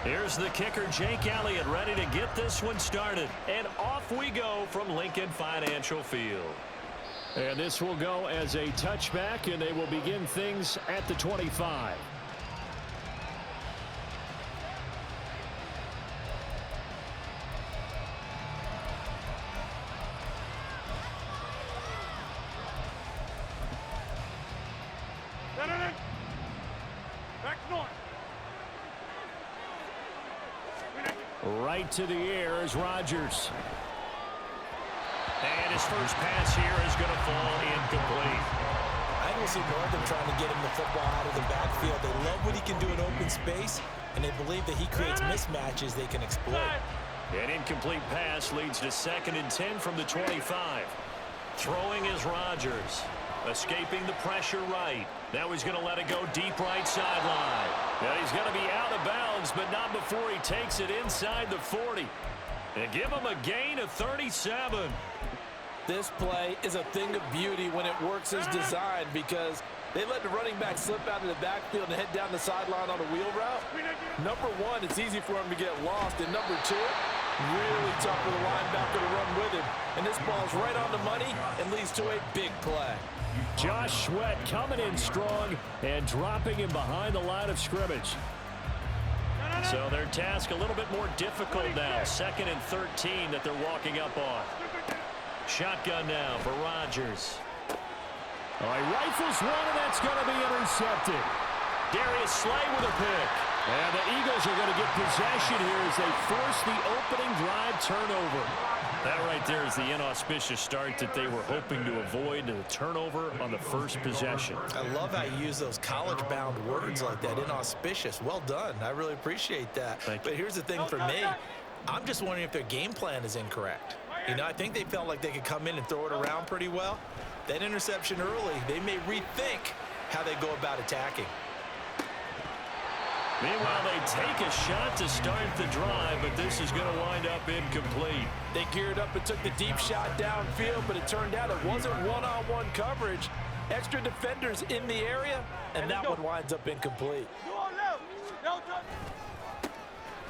Here's the kicker, Jake Elliott, ready to get this one started. And off we go from Lincoln Financial Field. And this will go as a touchback, and they will begin things at the 25. Right to the air is Rodgers. And his first pass here is going to fall incomplete. I don't see more of them trying to get him the football out of the backfield. They love what he can do in open space, and they believe that he creates mismatches they can exploit. An incomplete pass leads to 2nd and 10 from the 25. Throwing is Rodgers. Escaping the pressure right. Now he's going to let it go deep right sideline. Now he's going to be out of bounds, but not before he takes it inside the 40. And give him a gain of 37. This play is a thing of beauty when it works as designed because they let the running back slip out of the backfield and head down the sideline on a wheel route. Number one, it's easy for him to get lost. And number two, really tough for the linebacker to run with him. And this ball's right on the money and leads to a big play. Josh Sweat coming in strong and dropping him behind the line of scrimmage. So their task a little bit more difficult now. 2nd and 13 that they're walking up on. Shotgun now for Rodgers. All right, rifles one, and that's going to be intercepted. Darius Slay with a pick. And the Eagles are going to get possession here as they force the opening drive turnover. That right there is the inauspicious start that they were hoping to avoid, the turnover on the first possession. I love how you use those college-bound words like that, inauspicious. Well done. I really appreciate that. But here's the thing for me. I'm just wondering if their game plan is incorrect. You know, I think they felt like they could come in and throw it around pretty well. That interception early, they may rethink how they go about attacking. Meanwhile, they take a shot to start the drive, but this is going to wind up incomplete. They geared up and took the deep shot downfield, but it turned out it wasn't one-on-one coverage. Extra defenders in the area, and that one winds up incomplete.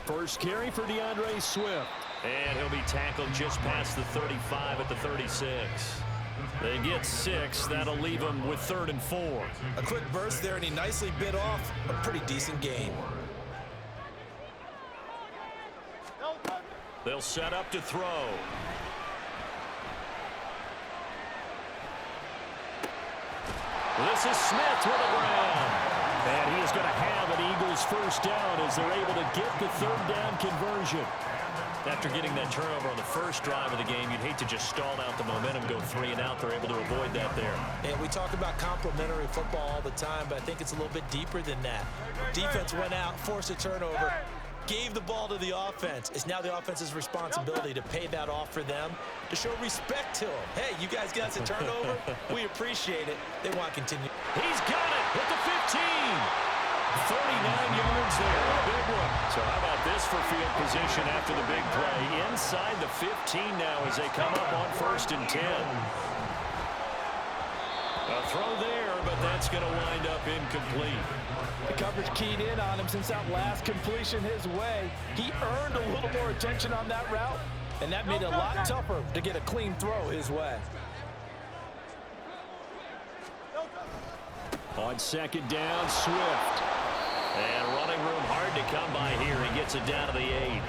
First carry for DeAndre Swift. And he'll be tackled just past the 35 at the 36. They get 6. That'll leave him with 3rd and 4. A quick burst there, and he nicely bit off a pretty decent gain. They'll set up to throw. This is Smith with a grab. And he is going to have an Eagles first down as they're able to get the 3rd down conversion. After getting that turnover on the first drive of the game, you'd hate to just stall out the momentum, go 3 and out. They're able to avoid that there. And we talk about complementary football all the time, but I think it's a little bit deeper than that. Defense went out, forced a turnover, gave the ball to the offense. It's now the offense's responsibility to pay that off for them, to show respect to them. Hey, you guys got us a turnover. We appreciate it. They want to continue. He's got it at the 15. 39 yards there, a big one. So how about this for field position after the big play? Inside the 15 now as they come up on 1st and 10. A throw there, but that's going to wind up incomplete. The coverage keyed in on him since that last completion his way. He earned a little more attention on that route, and that made it a lot tougher to get a clean throw his way. On 2nd down, Swift. And running room hard to come by here. He gets it down to the 8.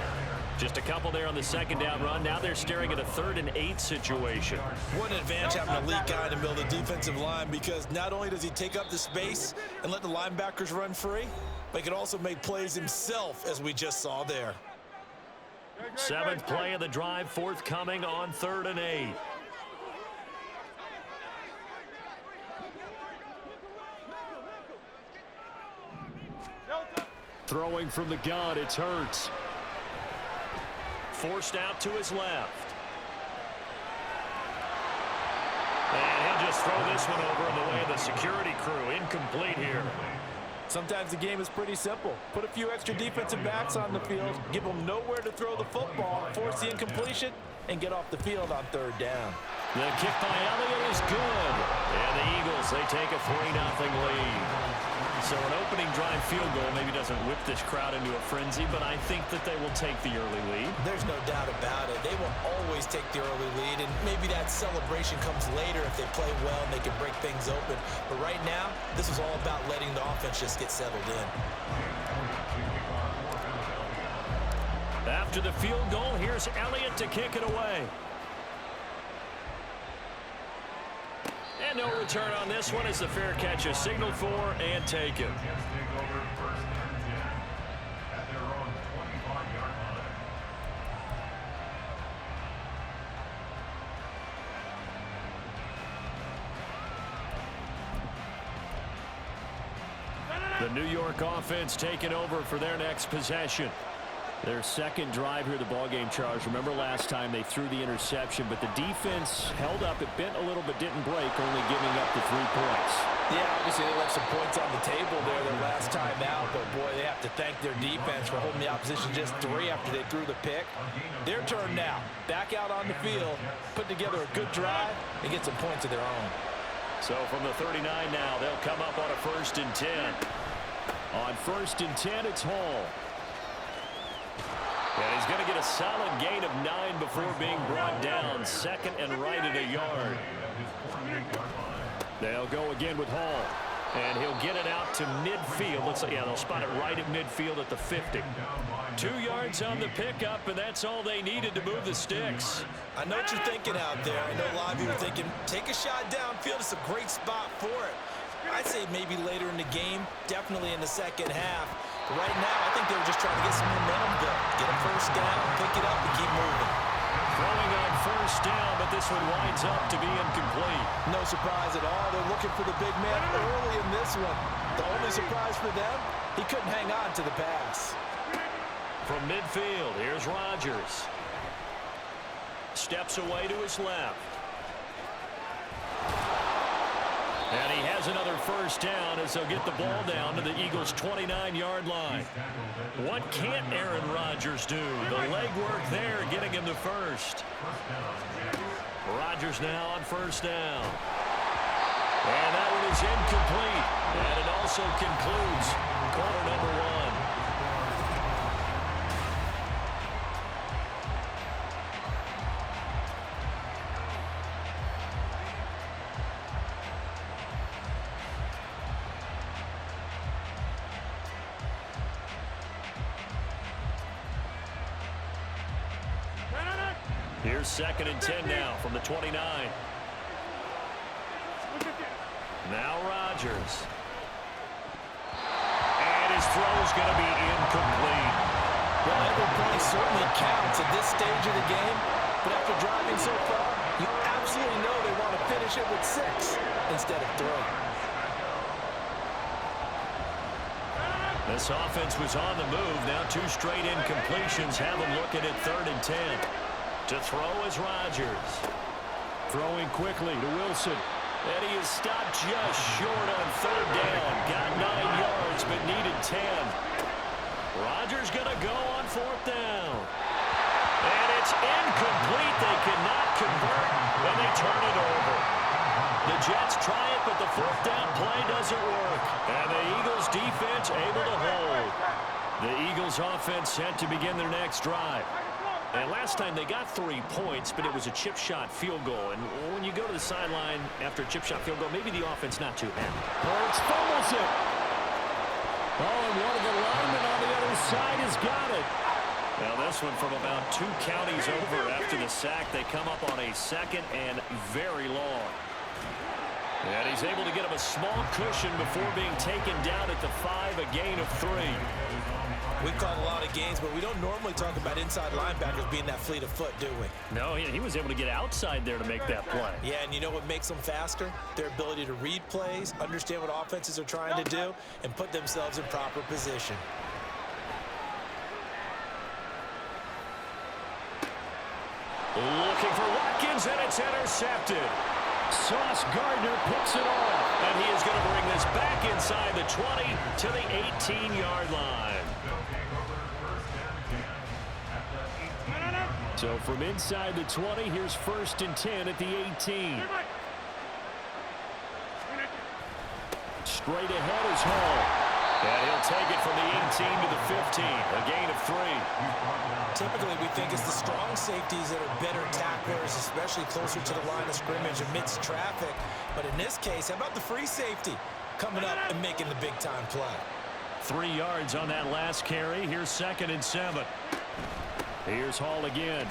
Just a couple there on the 2nd down run. Now they're staring at a 3rd and 8 situation. What an advantage having an elite guy in the middle of the defensive line, because not only does he take up the space and let the linebackers run free, but he can also make plays himself, as we just saw there. 7th play of the drive, forthcoming on 3rd and 8. Throwing from the gun, it's Hurts. Forced out to his left. And he'll just throw this one over in the way of the security crew. Incomplete here. Sometimes the game is pretty simple. Put a few extra defensive backs on the field, give them nowhere to throw the football, force the incompletion, and get off the field on 3rd down. The kick by Elliott is good. And the Eagles, they take a 3-0 lead. So an opening drive field goal maybe doesn't whip this crowd into a frenzy, but I think that they will take the early lead. There's no doubt about it. They will always take the early lead, and maybe that celebration comes later if they play well and they can break things open. But right now, this is all about letting the offense just get settled in. After the field goal, here's Elliott to kick it away. And no return on this one as the fair catch is signaled for and taken. The New York offense taking over for their next possession. Their second drive here, the ballgame, Charles. Remember last time they threw the interception, but the defense held up. It bent a little but didn't break, only giving up the 3 points. Yeah, obviously they left some points on the table there their last time out, but boy, they have to thank their defense for holding the opposition just 3 after they threw the pick. Their turn now. Back out on the field, put together a good drive, and get some points of their own. So from the 39 now, they'll come up on a 1st and 10. On 1st and 10, it's Hall. And he's going to get a solid gain of 9 before being brought down. Second and right at a yard. They'll go again with Hall. And he'll get it out to midfield. Looks like, yeah, they'll spot it right at midfield at the 50. 2 yards on the pickup, and that's all they needed to move the sticks. I know what you're thinking out there. I know a lot of you are thinking, take a shot downfield. It's a great spot for it. I'd say maybe later in the game, definitely in the second half. But right now, I think they were just trying to get some momentum built. Get a first down, pick it up, and keep moving. Throwing on 1st down, but this one winds up to be incomplete. No surprise at all. They're looking for the big man early in this one. The only surprise for them, he couldn't hang on to the pass. From midfield, here's Rodgers. Steps away to his left. And he has another 1st down as they'll get the ball down to the Eagles' 29-yard line. What can't Aaron Rodgers do? The legwork there getting him the first. Rodgers now on 1st down. And that one is incomplete. And it also concludes quarter number 1. Here's 2nd and 10 now from the 29. Now Rodgers. And his throw is going to be incomplete. Well, every point certainly counts at this stage of the game, but after driving so far, you absolutely know they want to finish it with 6 instead of 3. This offense was on the move. Now 2 straight incompletions have them looking at 3rd and 10. To throw is Rodgers. Throwing quickly to Wilson. And he is stopped just short on 3rd down. Got 9 yards, but needed 10. Rodgers going to go on 4th down. And it's incomplete. They cannot convert, and they turn it over. The Jets try it, but the 4th down play doesn't work. And the Eagles defense able to hold. The Eagles offense set to begin their next drive. And last time they got 3 points, but it was a chip shot field goal. And when you go to the sideline after a chip shot field goal, maybe the offense not too happy. Hurts fumbles it. Oh, and one of the linemen on the other side has got it. Now this one from about 2 counties over after the sack. They come up on a 2nd and very long. And he's able to get him a small cushion before being taken down at the 5, a gain of 3. We've called a lot of games, but we don't normally talk about inside linebackers being that fleet of foot, do we? No, he was able to get outside there to make that play. Yeah, and you know what makes them faster? Their ability to read plays, understand what offenses are trying to do, and put themselves in proper position. Looking for Watkins, and it's intercepted. Sauce Gardner picks it off. And he is going to bring this back inside the 20 to the 18-yard line. So from inside the 20, here's 1st and 10 at the 18. Straight ahead is Hall. And he'll take it from the 18 to the 15, a gain of 3. Typically, we think it's the strong safeties that are better tacklers, especially closer to the line of scrimmage amidst traffic. But in this case, how about the free safety coming up and making the big-time play? 3 yards on that last carry. Here's 2nd and 7. Here's Hall again.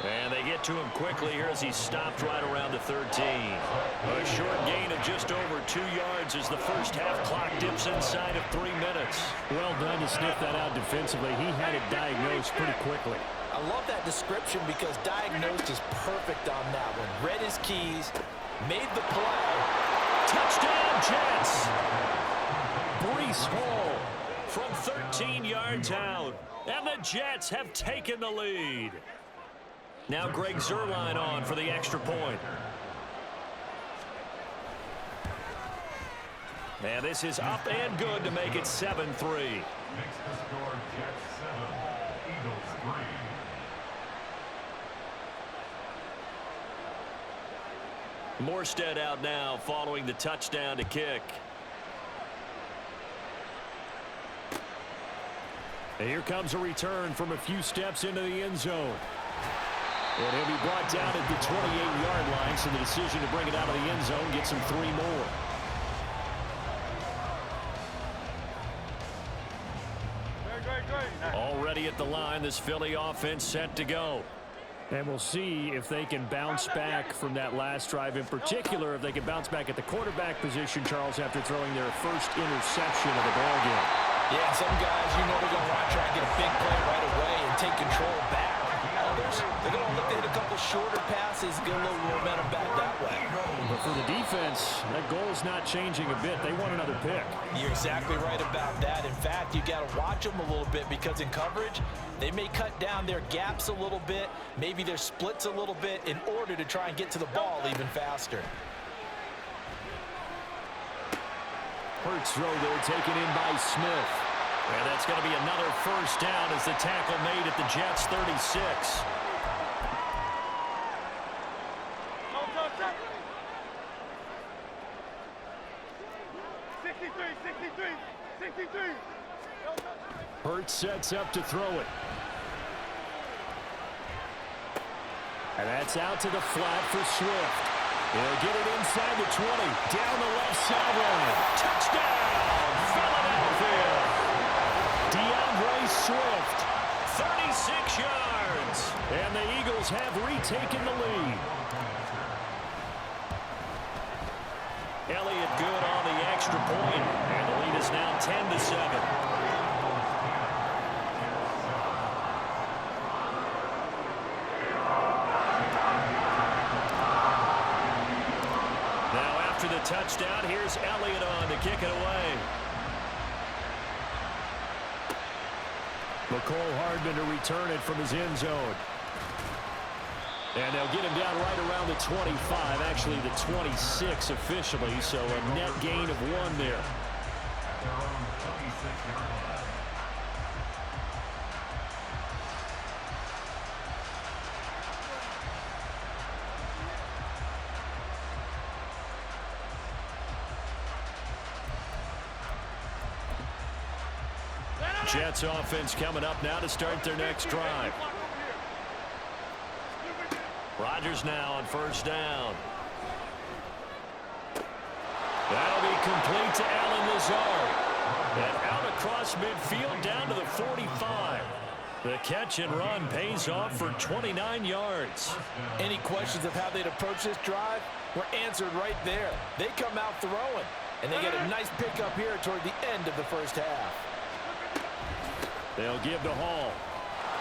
And they get to him quickly here as he's stopped right around the 13. A short gain of just over 2 yards as the first half clock dips inside of 3 minutes. Well done to sniff that out defensively. He had it diagnosed pretty quickly. I love that description because diagnosed is perfect on that one. Read his keys, made the play. Touchdown, Jets! Breece Hall from 13 yards out. And the Jets have taken the lead. Now Greg Zuerlein on for the extra point. And this is up and good to make it 7-3. Makes the score Jets 7, Eagles 3. Morstead out now following the touchdown to kick. And here comes a return from a few steps into the end zone. And he'll be brought down at the 28-yard line, so the decision to bring it out of the end zone gets him 3 more. Already at the line, this Philly offense set to go. And we'll see if they can bounce back from that last drive. In particular, if they can bounce back at the quarterback position, Charles, after throwing their first interception of the ballgame. Yeah, some guys, you know, they're going to want to try and get a big play right away and take control back. Others, they're going to look to hit a couple shorter passes, get a little momentum back that way. But for the defense, that goal's not changing a bit. They want another pick. You're exactly right about that. In fact, you got to watch them a little bit because in coverage, they may cut down their gaps a little bit, maybe their splits a little bit in order to try and get to the ball even faster. Hurts throw there, taken in by Smith. And that's going to be another first down as the tackle made at the Jets' 36. Hurts sets up to throw it. And that's out to the flat for Swift. He'll get it inside the 20, down the left sideline. Touchdown, Philadelphia! DeAndre Swift. 36 yards. And the Eagles have retaken the lead. Elliott good on the extra point. And the lead is now 10-7. Touchdown. Here's Elliott on to kick it away. McCole Hardman to return it from his end zone. And they'll get him down right around the 25, actually the 26 officially, so a net gain of 1 there. Jets offense coming up now to start their next drive. Rodgers now on first down. That'll be complete to Allen Lazard. And out across midfield down to the 45. The catch and run pays off for 29 yards. Any questions of how they'd approach this drive were answered right there. They come out throwing, and they get a nice pickup here toward the end of the first half. They'll give to Hall.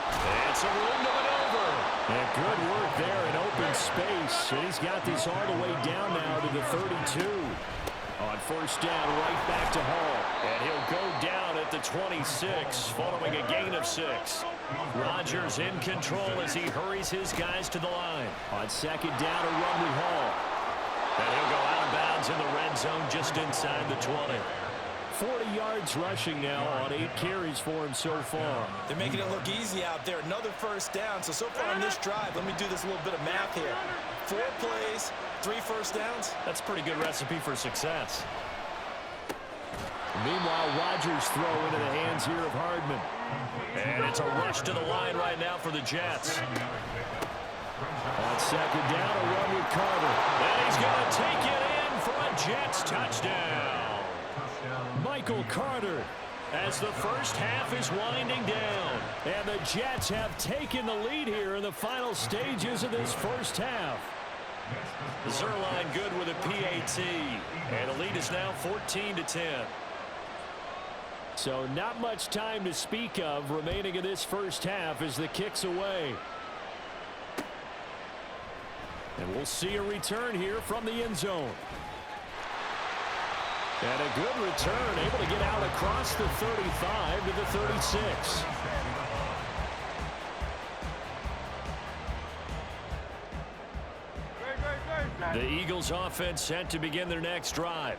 And some room to maneuver. And good work there in open space. And he's got this all the way down now to the 32. On first down, right back to Hall. And he'll go down at the 26 following a gain of 6. Rodgers in control as he hurries his guys to the line. On second down, a run with Hall. And he'll go out of bounds in the red zone just inside the 20. 40 yards rushing now on 8 carries for him so far. They're making it look easy out there. Another first down. So far on this drive, let me do this little bit of math here. 4 plays, 3 first downs. That's a pretty good recipe for success. Meanwhile, Rodgers throw into the hands here of Hardman. And it's a rush to the line right now for the Jets. On second down, a run with Carter. And he's going to take it in for a Jets touchdown. Michael Carter. As the first half is winding down. And the Jets have taken the lead here in the final stages of this first half. Zuerlein good with a PAT. And the lead is now 14-10. So not much time to speak of remaining in this first half as the kick's away. And we'll see a return here from the end zone. And a good return, able to get out across the 35 to the 36. The Eagles offense set to begin their next drive.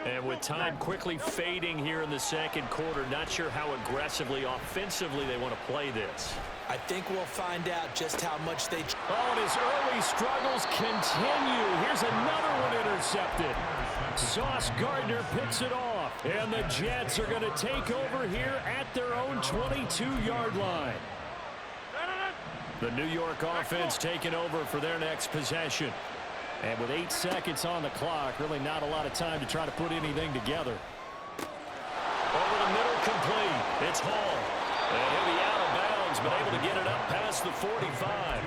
And with time quickly fading here in the second quarter, not sure how aggressively, offensively they want to play this. I think we'll find out just how much they... Oh, and his early struggles continue. Here's another one intercepted. Sauce Gardner picks it off. And the Jets are going to take over here at their own 22-yard line. The New York offense taking over for their next possession. And with 8 seconds on the clock, really not a lot of time to try to put anything together. Over the middle, complete. It's Hall. And he'll be out of bounds, but able to get it up past the 45.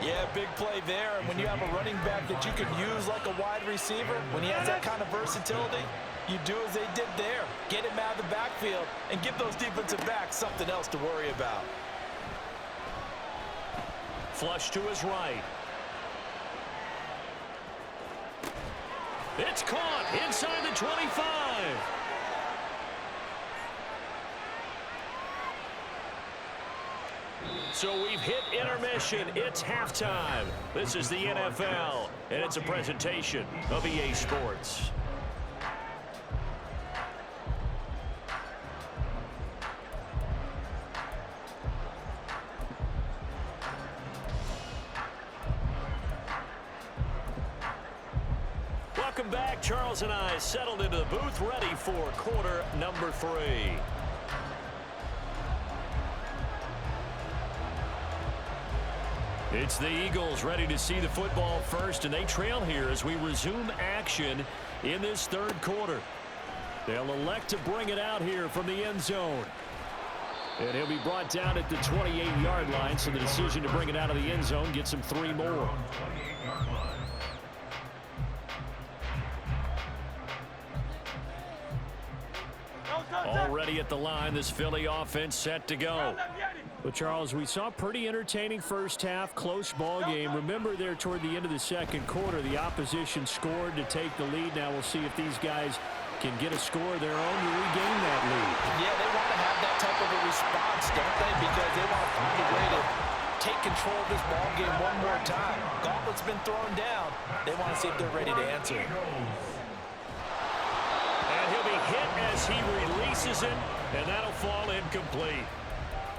Yeah, big play there. And when you have a running back that you can use like a wide receiver, when he has that kind of versatility, you do as they did there. Get him out of the backfield and give those defensive backs something else to worry about. Flush to his right. It's caught inside the 25. So we've hit intermission. It's halftime. This is the NFL, and it's a presentation of EA Sports. Welcome back. Charles and I settled into the booth, ready for quarter number 3. It's the Eagles ready to see the football first, and they trail here as we resume action in this third quarter. They'll elect to bring it out here from the end zone. And he'll be brought down at the 28-yard line, so the decision to bring it out of the end zone gets him 3 more. Already at the line, this Philly offense set to go. But, Charles, we saw a pretty entertaining first half, close ball game. Remember there toward the end of the second quarter, the opposition scored to take the lead. Now we'll see if these guys can get a score of their own to regain that lead. Yeah, they want to have that type of a response, don't they? Because they want to find a way to take control of this ball game one more time. Gauntlet's been thrown down. They want to see if they're ready to answer. And he'll be hit as he releases it, and that'll fall incomplete.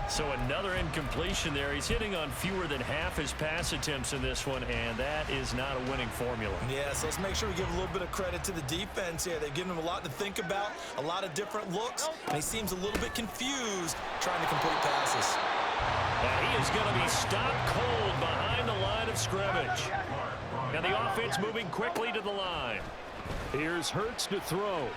So another incompletion there. He's hitting on fewer than half his pass attempts in this one, and that is not a winning formula. Yeah, so let's make sure we give a little bit of credit to the defense here. They've given him a lot to think about, a lot of different looks, and he seems a little bit confused trying to complete passes. And he is going to be stopped cold behind the line of scrimmage. And the offense moving quickly to the line. Here's Hurts to throw.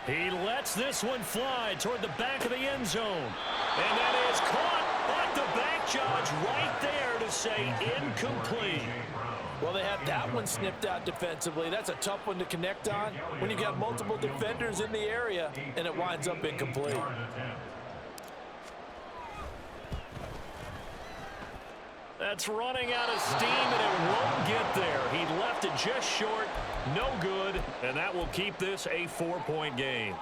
He lets this one fly toward the back of the end zone. And that is caught, but the back judge right there to say incomplete. Well, they had that one snipped out defensively. That's a tough one to connect on when you got multiple defenders in the area, and it winds up incomplete. That's running out of steam, and it won't get there. He left it just short, no good, and that will keep this a 4-point game.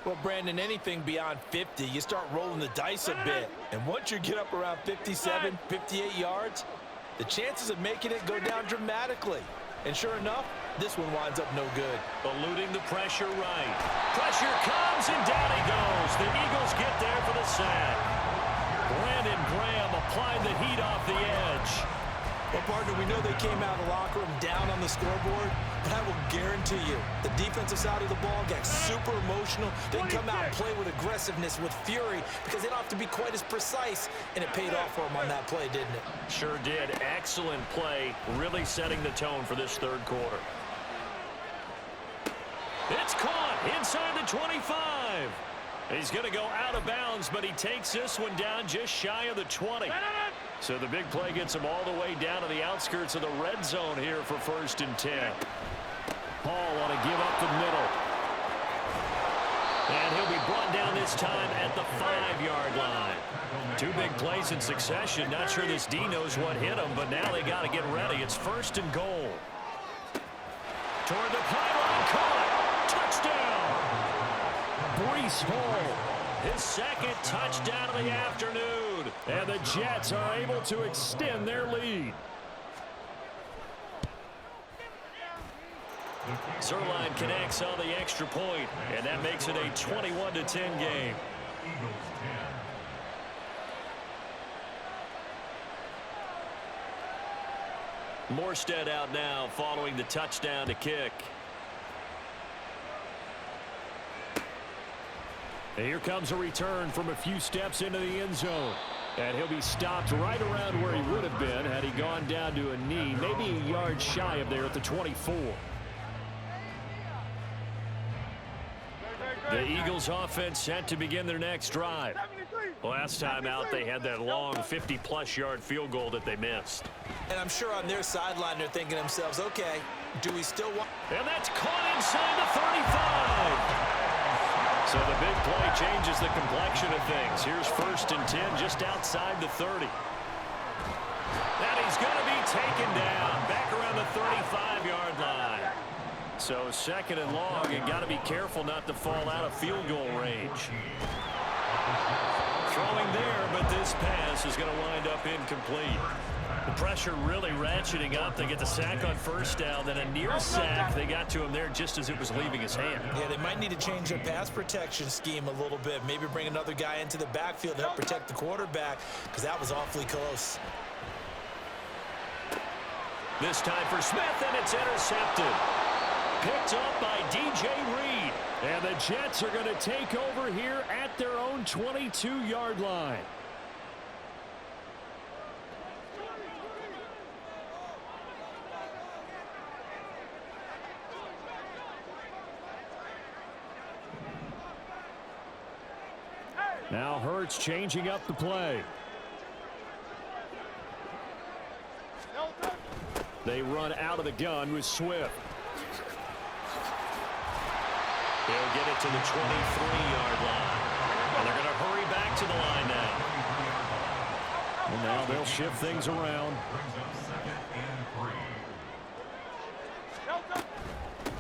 Well, Brandon, anything beyond 50, you start rolling the dice a bit. And once you get up around 57, 58 yards, the chances of making it go down dramatically. And sure enough, this one winds up no good. Eluding the pressure right. Pressure comes, and down he goes. The Eagles get there for the sack. Brandon Graham applied the heat off the edge. Well, partner, we know they came out of the locker room down on the scoreboard, but I will guarantee you the defensive side of the ball got super emotional. They come out and play with aggressiveness, with fury, because they don't have to be quite as precise, and it paid off for them on that play, didn't it? Sure did. Excellent play, really setting the tone for this third quarter. It's caught inside the 25. He's going to go out of bounds, but he takes this one down just shy of the 20. So the big play gets him all the way down to the outskirts of the red zone here for 1st and 10. Hall want to give up the middle. And he'll be brought down this time at the 5-yard line. 2 big plays in succession. Not sure this D knows what hit him, but now they got to get ready. It's 1st and goal. Toward the pylon, caught. Touchdown. Breece Hall, his 2nd touchdown of the afternoon. And the Jets are able to extend their lead. Zuerlein connects on the extra point, and that makes it a 21-10 game. Morstead out now following the touchdown to kick. And here comes a return from a few steps into the end zone. And he'll be stopped right around where he would have been had he gone down to a knee, maybe a yard shy of there at the 24. The Eagles offense set to begin their next drive. Last time out, they had that long 50-plus yard field goal that they missed. And I'm sure on their sideline they're thinking to themselves, okay, do we still want... And that's caught inside the 35. So the big play changes the complexion of things. Here's 1st and 10 just outside the 30. And he's going to be taken down back around the 35-yard line. So 2nd and long, and got to be careful not to fall out of field goal range. Throwing there, but this pass is going to wind up incomplete. The pressure really ratcheting up. They get the sack on 1st down, then a near sack. They got to him there just as it was leaving his hand. Yeah, they might need to change their pass protection scheme a little bit. Maybe bring another guy into the backfield to help protect the quarterback, because that was awfully close. This time for Smith, and it's intercepted. Picked up by DJ Reed. And the Jets are going to take over here at their own 22-yard line. Now Hurts changing up the play. They run out of the gun with Swift. He'll get it to the 23-yard line. And they're going to hurry back to the line now. And now they'll shift things around.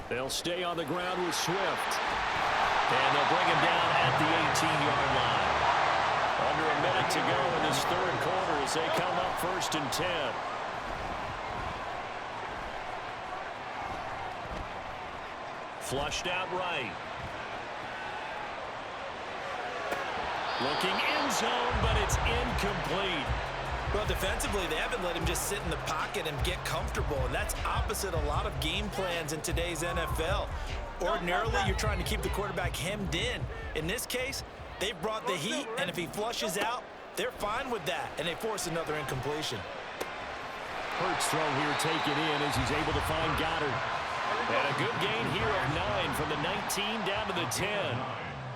They'll stay on the ground with Swift. And they'll bring him down at the 18-yard line. Under a minute to go in this third quarter as they come up 1st and 10. Flushed out right. Looking end zone, but it's incomplete. Well, defensively, they haven't let him just sit in the pocket and get comfortable, and that's opposite a lot of game plans in today's NFL. Ordinarily, you're trying to keep the quarterback hemmed in. In this case, they brought the heat, and if he flushes out, they're fine with that, and they force another incompletion. Hurts throw here taken in as he's able to find Goddard. And a good gain here of 9 from the 19 down to the 10.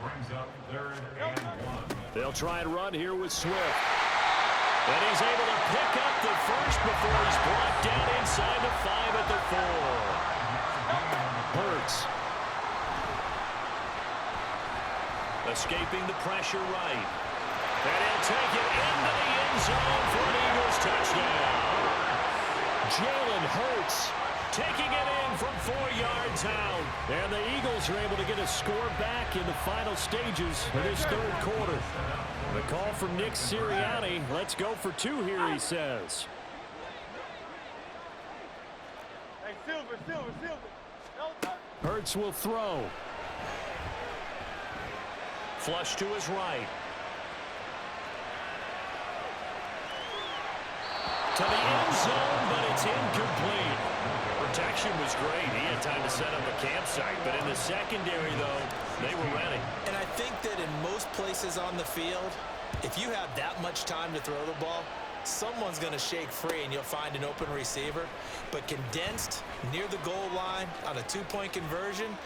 Brings up 3rd and 1. They'll try and run here with Swift. And he's able to pick up the first before he's brought down inside the 5 at the 4. Hurts. Escaping the pressure right. And he'll take it into the end zone for an Eagles touchdown. Jalen Hurts taking it in from 4 yards out. And the Eagles are able to get a score back in the final stages of this third quarter. The call from Nick Sirianni. Let's go for 2 here, he says. Hey, Silver. Hurts will throw. Flush to his right. To the end zone, incomplete. Protection was great. He had time to set up a campsite. But in the secondary, though, they were ready. And I think that in most places on the field, if you have that much time to throw the ball, someone's going to shake free and you'll find an open receiver. But condensed near the goal line on a two-point conversion,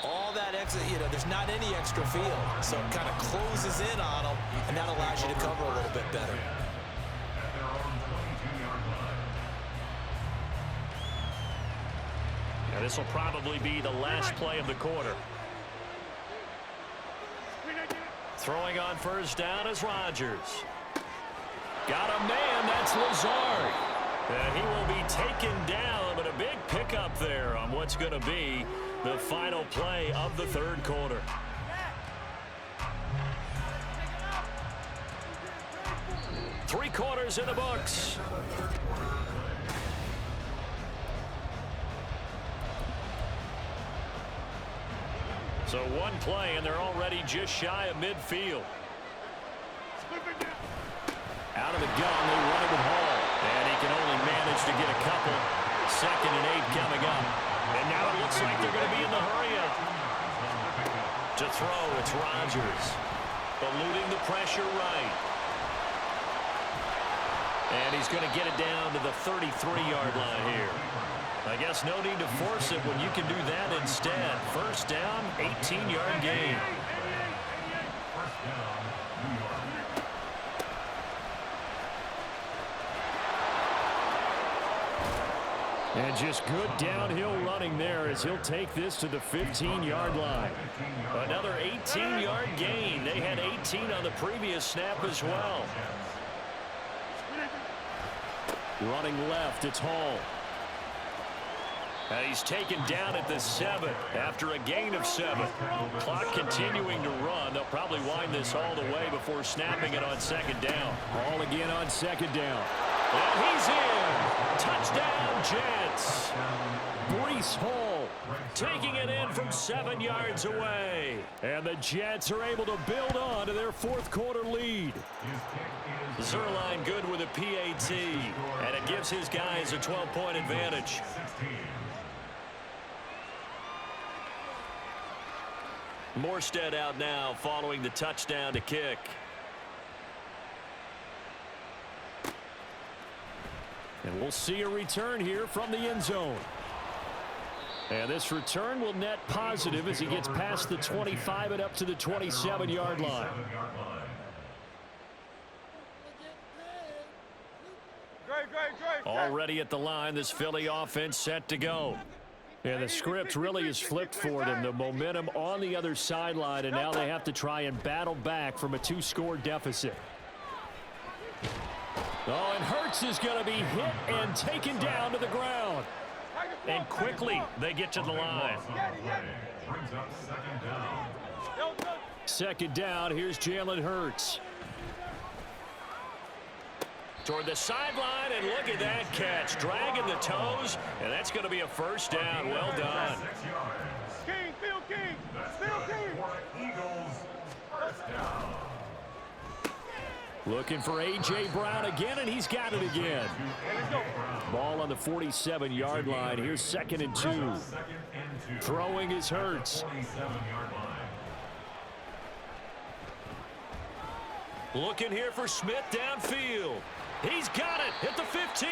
all that extra, there's not any extra field. So it kind of closes in on them, and that allows you to cover a little bit better. At their own 22-yard line. Now, this will probably be the last play of the quarter. Throwing on first down is Rodgers. Got a man, that's Lazard. And he will be taken down, but a big pickup there on what's going to be the final play of the third quarter. Three quarters in the books. So one play, and they're already just shy of midfield. Out of the gun, they run it with Hall. And he can only manage to get a couple. 2nd and 8 coming up. And now it looks like they're going to be in the hurry-up. To throw, it's Rodgers. Eluding the pressure right. And he's going to get it down to the 33-yard line here. I guess no need to force it when you can do that instead. First down, 18-yard gain. First down, New York. And just good downhill running there as he'll take this to the 15-yard line. Another 18-yard gain. They had 18 on the previous snap as well. Running left, it's Hall. And he's taken down at the 7 after a gain of 7. Clock continuing to run. They'll probably wind this all the way before snapping it on 2nd down. Hall again on 2nd down. And he's in. Touchdown, Jets. Breece Hall Taking it in from 7 yards away. And the Jets are able to build on to their fourth quarter lead. Zuerlein good with a PAT. And it gives his guys a 12-point advantage. Morstead out now following the touchdown to kick. And we'll see a return here from the end zone. And this return will net positive as he gets past the 25 and up to the 27-yard line. Already at the line, this Philly offense set to go. And the script really is flipped for them. The momentum on the other sideline, and now they have to try and battle back from a 2-score deficit. Oh, and Hurts is going to be hit and taken down to the ground. And quickly, they get to the line. Second down, here's Jalen Hurts. Toward the sideline, and look at that catch. Dragging the toes, and that's going to be a first down. Well done. King, Phil King, Phil King. Eagles, first down. Looking for A.J. Brown again, and he's got it again. Ball on the 47-yard line. Here's 2nd and 2. Throwing is Hurts. Looking here for Smith downfield. He's got it at the 15.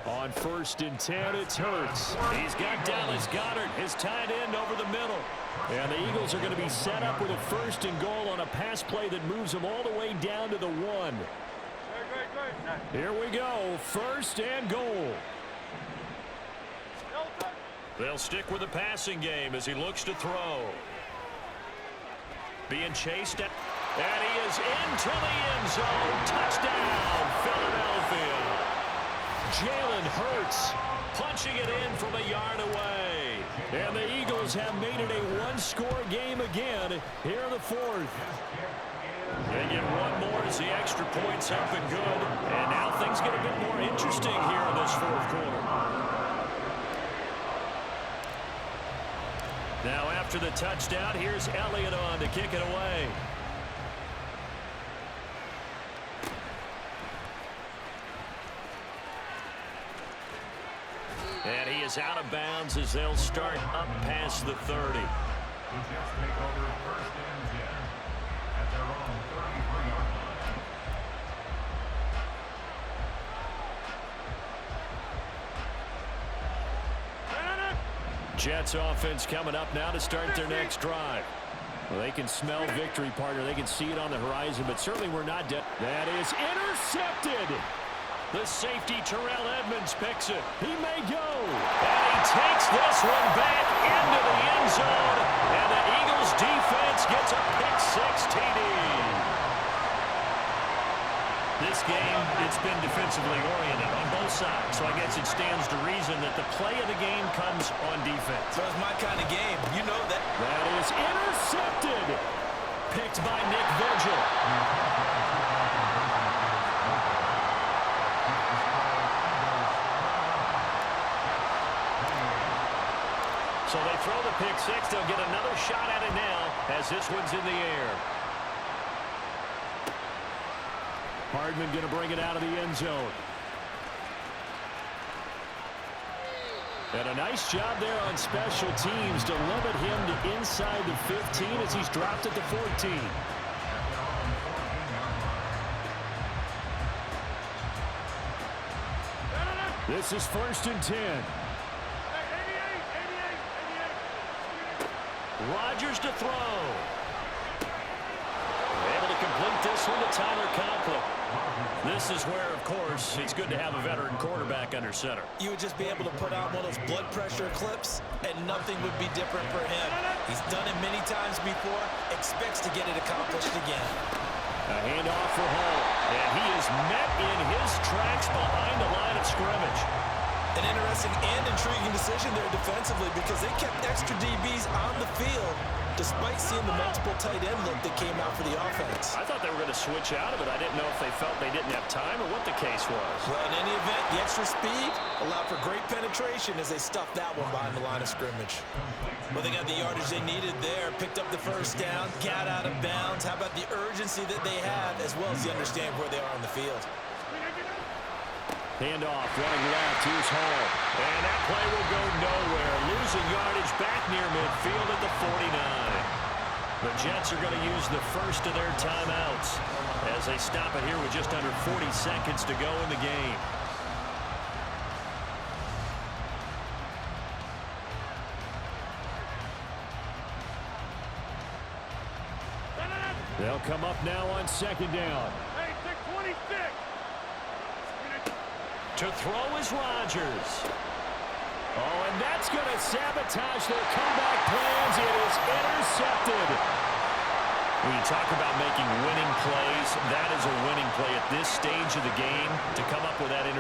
On 1st and 10, it's Hurts. He's got Dallas Goedert, his tight end, over the middle. And the Eagles are going to be set up with a 1st and goal on a pass play that moves them all the way down to the 1. Here we go, 1st and goal. They'll stick with the passing game as he looks to throw. Being chased at, and he is into the end zone. Touchdown, Philadelphia. Jalen Hurts punching it in from a yard away. And the Eagles have made it a 1-score game again here in the 4th. They get one more as the extra points have been good. And now things get a bit more interesting here in this 4th quarter. Now after the touchdown, here's Elliott on to kick it away. is out of bounds as they'll start up past the 30. The Jets take over 1st and 10 at their own 33-yard line. Jets offense coming up now to start their next drive. Well, they can smell victory, partner. They can see it on the horizon, but certainly we're not dead. That is intercepted. The safety, Terrell Edmunds, picks it. He may go. And he takes this one back into the end zone. And the Eagles defense gets a pick-6 TD. This game, it's been defensively oriented on both sides. So I guess it stands to reason that the play of the game comes on defense. So it's my kind of game. You know that. That is intercepted. Picked by Nick Vigil. So they throw the pick-6. They'll get another shot at it now as this one's in the air. Hardman going to bring it out of the end zone. And a nice job there on special teams to limit him to inside the 15 as he's dropped at the 14. This is 1st and 10. Rodgers to throw. Able to complete this one to Tyler Conklin. This is where, of course, it's good to have a veteran quarterback under center. You would just be able to put on one of those blood pressure clips, and nothing would be different for him. He's done it many times before, expects to get it accomplished again. A handoff for Hall. And he is met in his tracks behind the line of scrimmage. An interesting and intriguing decision there defensively because they kept extra DBs on the field despite seeing the multiple tight end look that came out for the offense. I thought they were going to switch out of it. I didn't know if they felt they didn't have time or what the case was. Well, in any event, the extra speed allowed for great penetration as they stuffed that one behind the line of scrimmage. Well, they got the yardage they needed there, picked up the first down, got out of bounds. How about the urgency that they have as well as the understanding where they are on the field? Handoff, running left, here's Hall. And that play will go nowhere. Losing yardage back near midfield at the 49. The Jets are going to use the first of their timeouts as they stop it here with just under 40 seconds to go in the game. They'll come up now on 2nd down. Hey, 26. To throw is Rodgers. Oh, and that's going to sabotage their comeback plans. It is intercepted. When you talk about making winning plays, that is a winning play at this stage of the game to come up with that interception.